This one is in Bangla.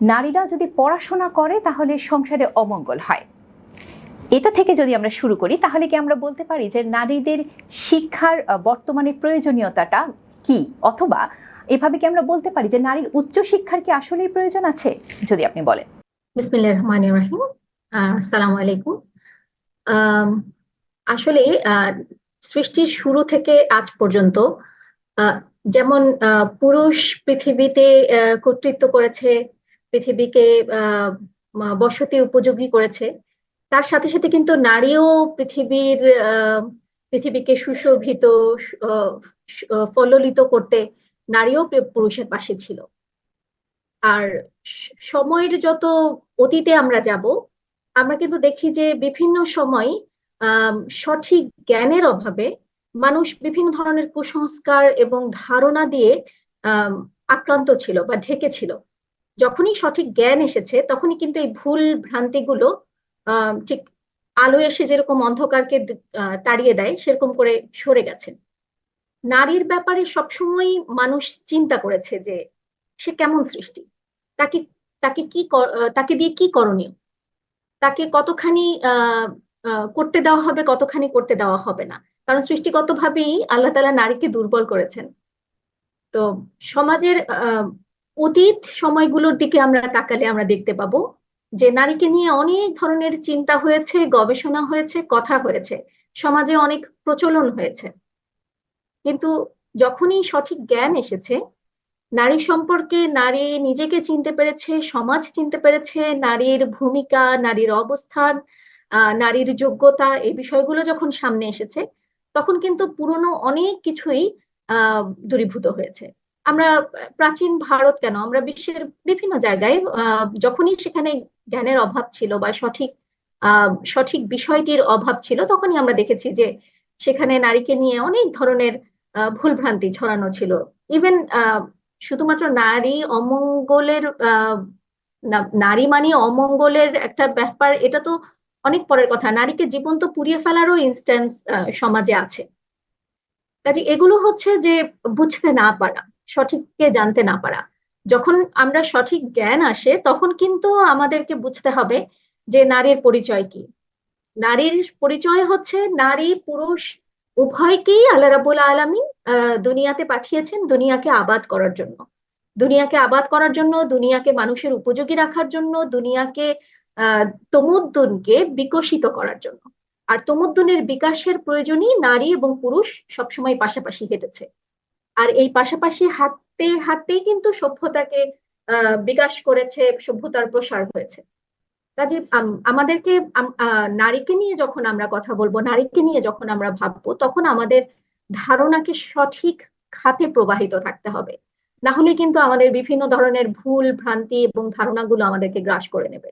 নারীরা যদি পড়াশোনা করে তাহলে সংসারে অমঙ্গল হয়। এটা থেকে যদি আমরা শুরু করি তাহলে কি আমরা বলতে পারি যে নারীদের শিক্ষার বর্তমানে প্রয়োজনীয়তাটা কি, অথবা এভাবে কি আমরা বলতে পারি যে নারীর উচ্চ শিক্ষার কি আসলেই প্রয়োজন আছে, যদি আপনি বলেন। বিসমিল্লাহির রহমানির রহিম। আসসালামু আলাইকুম। আসলে সৃষ্টির শুরু থেকে আজ পর্যন্ত যেমন পুরুষ পৃথিবীতে কর্তৃত্ব করেছে, পৃথিবীকে বসতি উপযোগী করেছে, তার সাথে সাথে কিন্তু নারীও পৃথিবীকে সুশোভিত, ফললিত করতে নারীও পুরুষের পাশে ছিল। আর সময়ের যত অতীতে আমরা যাব, আমরা কিন্তু দেখি যে বিভিন্ন সময় সঠিক জ্ঞানের অভাবে মানুষ বিভিন্ন ধরনের কুসংস্কার এবং ধারণা দিয়ে আহ আক্রান্ত ছিল বা ঢেকে ছিল। যখনই সঠিক জ্ঞান এসেছে তখনই কিন্তু এই ভুল ভ্রান্তিগুলো ঠিক আলো এসে যেরকম অন্ধকারকে তাড়িয়ে দেয় সেরকম করে সরে গেছে। নারীর ব্যাপারে সবসময় মানুষ চিন্তা করেছে যে সে কেমন সৃষ্টি, তাকে তাকে তাকে দিয়ে কি করণীয়, তাকে কতখানি করতে দেওয়া হবে, কতখানি করতে দেওয়া হবে না। কারণ সৃষ্টিগতভাবেই আল্লাহ তাআলা নারীকে দুর্বল করেছেন। তো সমাজের অতীত সময়গুলোর দিকে আমরা তাকালে আমরা দেখতে পাবো যে নারীকে নিয়ে অনেক ধরনের চিন্তা হয়েছে, গবেষণা হয়েছে, কথা হয়েছে, সমাজে অনেক প্রচলন হয়েছে। কিন্তু যখনই সঠিক জ্ঞান এসেছে, নারী সম্পর্কে, নারী নিজেকে চিনতে পেরেছে, সমাজ চিনতে পেরেছে, নারীর ভূমিকা, নারীর অবস্থান, নারীর যোগ্যতা, এই বিষয়গুলো যখন সামনে এসেছে, তখন কিন্তু পুরনো অনেক কিছুই দূরীভূত হয়েছে। আমরা প্রাচীন ভারত কেন, আমরা বিশ্বের বিভিন্ন জায়গায় যখনই সেখানে জ্ঞানের অভাব ছিল বা সঠিক বিষয়টির অভাব ছিল, তখনই আমরা দেখেছি যে সেখানে নারীকে নিয়ে অনেক ধরনের ভুল ভ্রান্তি ছড়ানো ছিল। ইভেন শুধুমাত্র নারী অমঙ্গলের নারী মানে অমঙ্গলের একটা ব্যাপার, এটা তো অনেক পরের কথা। নারীকে জীবন্ত পুড়িয়ে ফেলারও ইনস্ট্যান্স সমাজে আছে। কাজে এগুলো হচ্ছে যে বুঝতে না পারা, সঠিককে জানতে না পারা। যখন আমরা সঠিক জ্ঞান আসে তখন কিন্তু আমাদেরকে বুঝতে হবে যে নারীর পরিচয় কি। নারীর পরিচয় হচ্ছে নারী পুরুষ উভয়কেই আল্লাহ রাব্বুল আলামিন দুনিয়াতে পাঠিয়েছেন দুনিয়াকে আবাদ করার জন্য। দুনিয়াকে আবাদ করার জন্য, দুনিয়াকে মানুষের উপযোগী রাখার জন্য, দুনিয়াকে তমুদ্দুনকে বিকশিত করার জন্য। আর তমুদ্দুনের বিকাশের প্রয়োজনই নারী এবং পুরুষ সবসময় পাশাপাশি হেঁটেছে। আর এই পাশাপাশি হাঁটতে হাঁটতেই কিন্তু সভ্যতাকে বিকাশ করেছে, সভ্যতার প্রসার হয়েছে। কাজে আমাদেরকে নারীকে নিয়ে যখন আমরা কথা বলবো, নারীকে নিয়ে যখন আমরা ভাববো, তখন আমাদের ধারণাকে সঠিক খাতে প্রবাহিত থাকতে হবে। না হলে কিন্তু আমাদের বিভিন্ন ধরনের ভুল ভ্রান্তি এবং ধারণাগুলো আমাদেরকে গ্রাস করে নেবে।